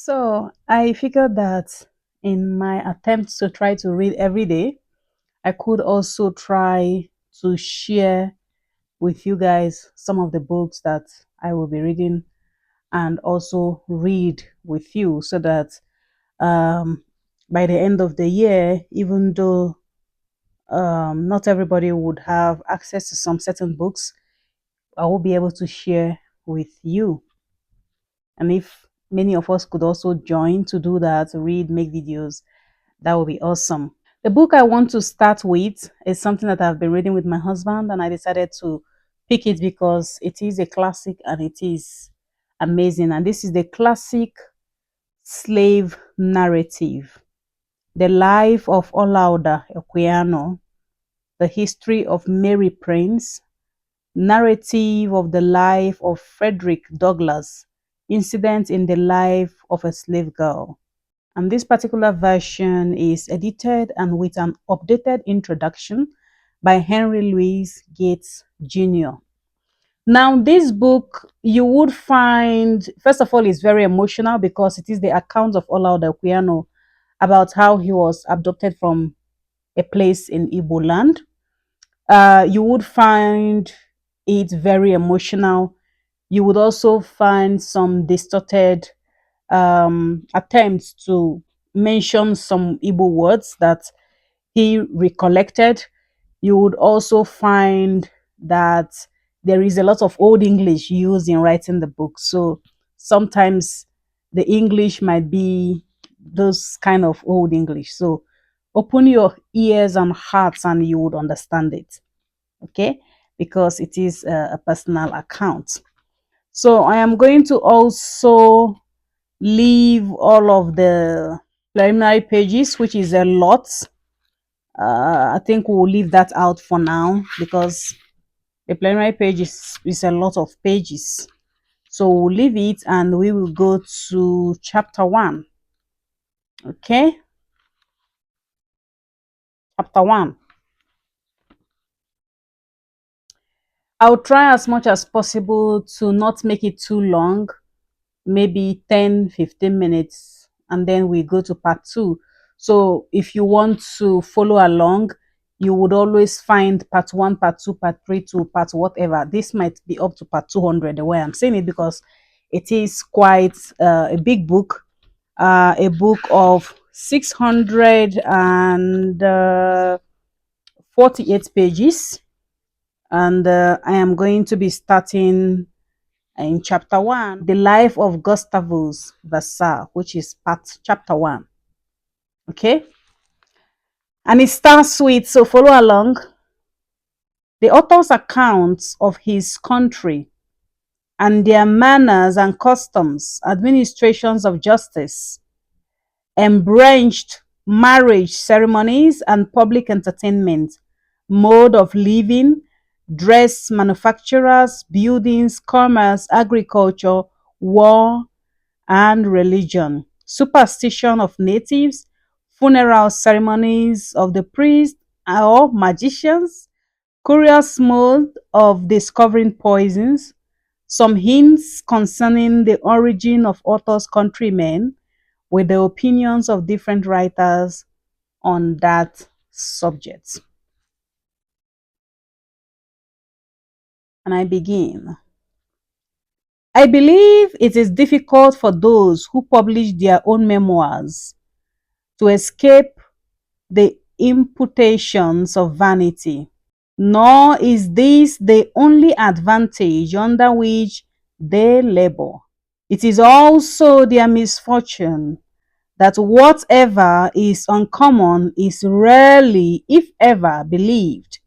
So I figured that in my attempts to try to read every day, I could also try to share with you guys some of the books that I will be reading and also read with you so that um, by the end of the year, even though not everybody would have access to some certain books, I will be able to share with you. And if many of us could also join to do that, read, make videos, that would be awesome. The book I want to start with is something that I've been reading with my husband, and I decided to pick it because it is a classic and it is amazing. And this is the classic slave narrative, The Life of Olaudah Equiano, The History of Mary Prince, Narrative of the Life of Frederick Douglass, Incident in the Life of a Slave Girl. And this particular version is edited and with an updated introduction by Henry Louis Gates Jr. Now, this book you would find, first of all, is very emotional because it is the account of Olaudah Equiano about how he was abducted from a place in Igbo land. You would find it very emotional. You would also find some distorted attempts to mention some Igbo words that he recollected. You would also find that there is a lot of Old English used in writing the book. So sometimes the English might be those kind of Old English. So open your ears and hearts and you would understand it. Okay? Because it is a personal account. So I am going to also leave all of the preliminary pages, which is a lot. I think we'll leave that out for now because the preliminary page is a lot of pages. So we'll leave it and we will go to chapter 1. Okay, chapter 1. I'll try as much as possible to not make it too long, maybe 10-15 minutes, and then we go to part 2. So if you want to follow along, you would always find part 1, part 2, part 3 to part whatever. This might be up to part 200 the way I'm saying it because it is quite a big book, a book of 648 pages, and I am going to be starting in chapter 1, the life of Gustavus Vassa, which is part chapter 1. Okay, and it starts with, so follow along, the author's accounts of his country and their manners and customs, administrations of justice, embranched marriage ceremonies and public entertainment, mode of living, dress manufacturers, buildings, commerce, agriculture, war, and religion, superstition of natives, funeral ceremonies of the priests or magicians, curious mode of discovering poisons, some hints concerning the origin of author's countrymen, with the opinions of different writers on that subject. And I begin. I believe it is difficult for those who publish their own memoirs to escape the imputations of vanity, nor is this the only advantage under which they labor. It is also their misfortune that whatever is uncommon is rarely, if ever, believed,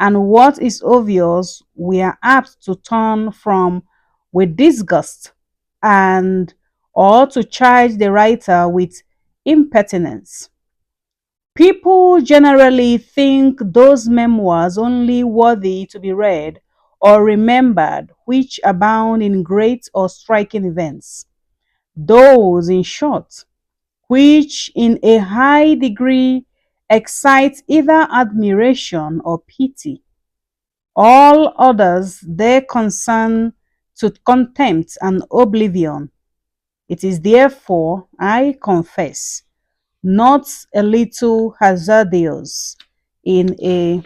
and what is obvious we are apt to turn from with disgust and or to charge the writer with impertinence. People generally think those memoirs only worthy to be read or remembered which abound in great or striking events. Those, in short, which in a high degree excite either admiration or pity. All others they concern to contempt and oblivion. It is therefore, I confess, not a little hazardous in a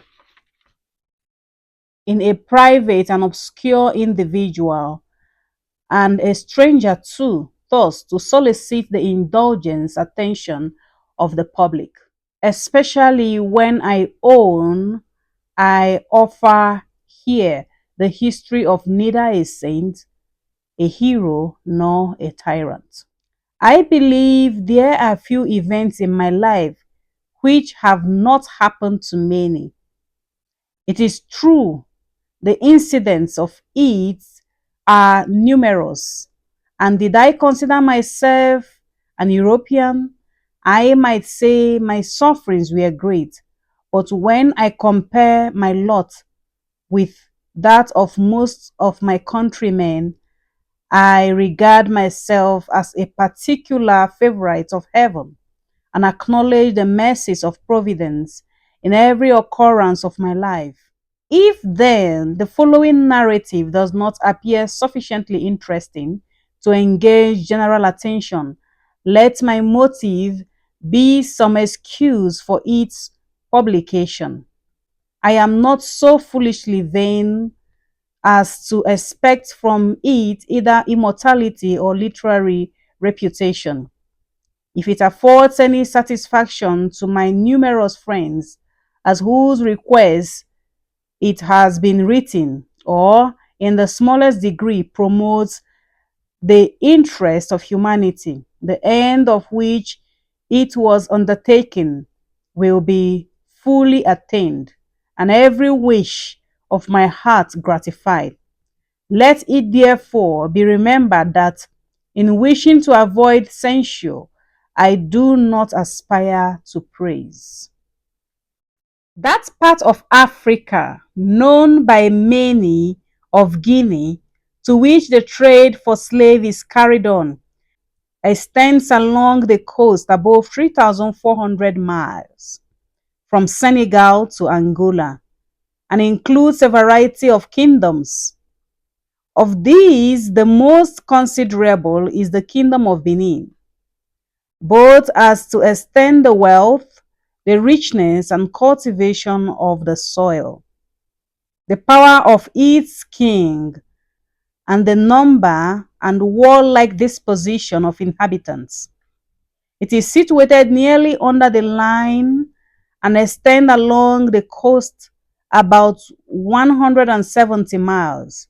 private and obscure individual, and a stranger too, thus to solicit the indulgence attention of the public, especially when I offer here the history of neither a saint, a hero, nor a tyrant. I believe there are few events in my life which have not happened to many. It is true, the incidents of it are numerous, and did I consider myself an European, I might say my sufferings were great. But when I compare my lot with that of most of my countrymen, I regard myself as a particular favorite of heaven, and acknowledge the mercies of providence in every occurrence of my life. If then the following narrative does not appear sufficiently interesting to engage general attention, let my motive be some excuse for its publication. I am not so foolishly vain as to expect from it either immortality or literary reputation. If it affords any satisfaction to my numerous friends, as whose requests it has been written, or in the smallest degree promotes the interest of humanity, the end of which it was undertaken will be fully attained, and every wish of my heart gratified. Let it therefore be remembered that in wishing to avoid censure, I do not aspire to praise. That part of Africa, known by many of Guinea, to which the trade for slaves is carried on, extends along the coast above 3,400 miles from Senegal to Angola, and includes a variety of kingdoms. Of these, the most considerable is the Kingdom of Benin, both as to extend the wealth, the richness, and cultivation of the soil, the power of its king, and the number and warlike disposition of inhabitants. It is situated nearly under the line and extends along the coast about 170 miles,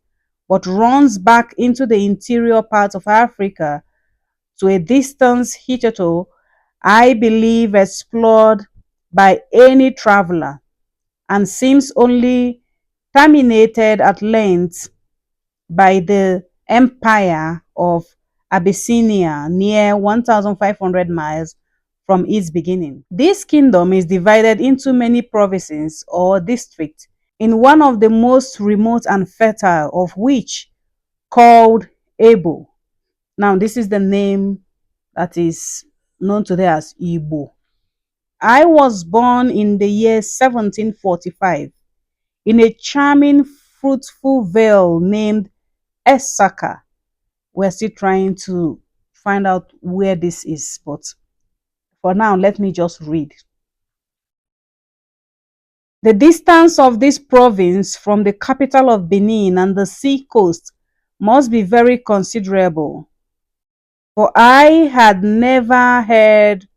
but runs back into the interior part of Africa to a distance hitherto, I believe, explored by any traveler, and seems only terminated at length by the empire of Abyssinia near 1,500 miles from its beginning. This kingdom is divided into many provinces or districts, in one of the most remote and fertile of which, called Ebo. Now, this is the name that is known today as Igbo. I was born in the year 1745 in a charming, fruitful vale named Esaka. We're still trying to find out where this is, but for now, let me just read. The distance of this province from the capital of Benin and the sea coast must be very considerable, for I had never heard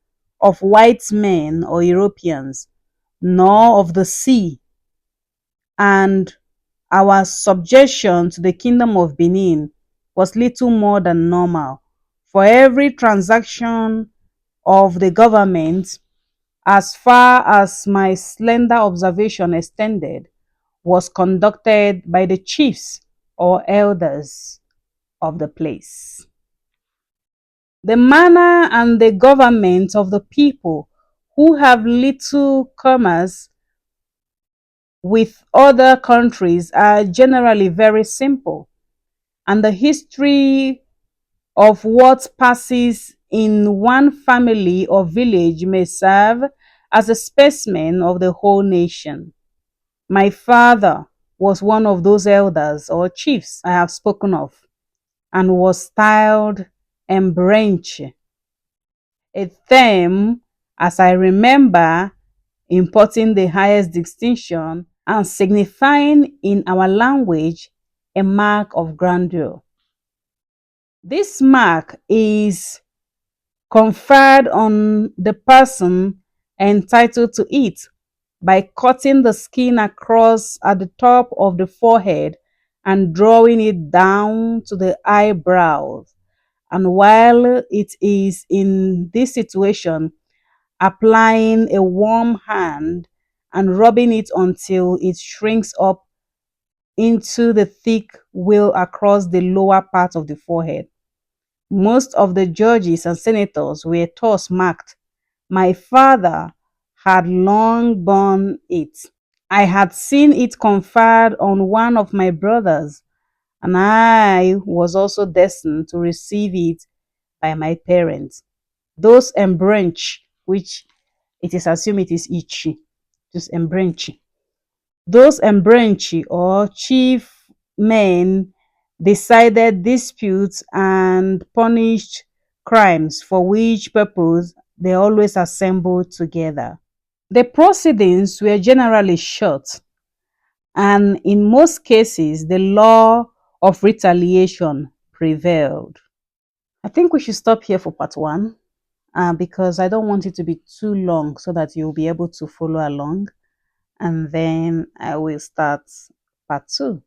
of white men or Europeans, nor of the sea, and our subjection to the kingdom of Benin was little more than normal, for every transaction of the government, as far as my slender observation extended, was conducted by the chiefs or elders of the place. The manner and the government of the people, who have little commerce with other countries, are generally very simple, and the history of what passes in one family or village may serve as a specimen of the whole nation. My father was one of those elders or chiefs I have spoken of, and was styled embranche, a term, as I remember, importing the highest distinction and signifying in our language a mark of grandeur. This mark is conferred on the person entitled to it by cutting the skin across at the top of the forehead and drawing it down to the eyebrows. And while it is in this situation, applying a warm hand and rubbing it until it shrinks up into the thick wale across the lower part of the forehead. Most of the judges and senators were thus marked. My father had long borne it. I had seen it conferred on one of my brothers, and I was also destined to receive it by my parents. Those embranch, which it is assumed it is Ichi, just embranch. Those embranchi or chief men decided disputes and punished crimes, for which purpose they always assembled together. The proceedings were generally short, and in most cases, the law of retaliation prevailed. I think we should stop here for part one because I don't want it to be too long so that you'll be able to follow along. And then I will start part two.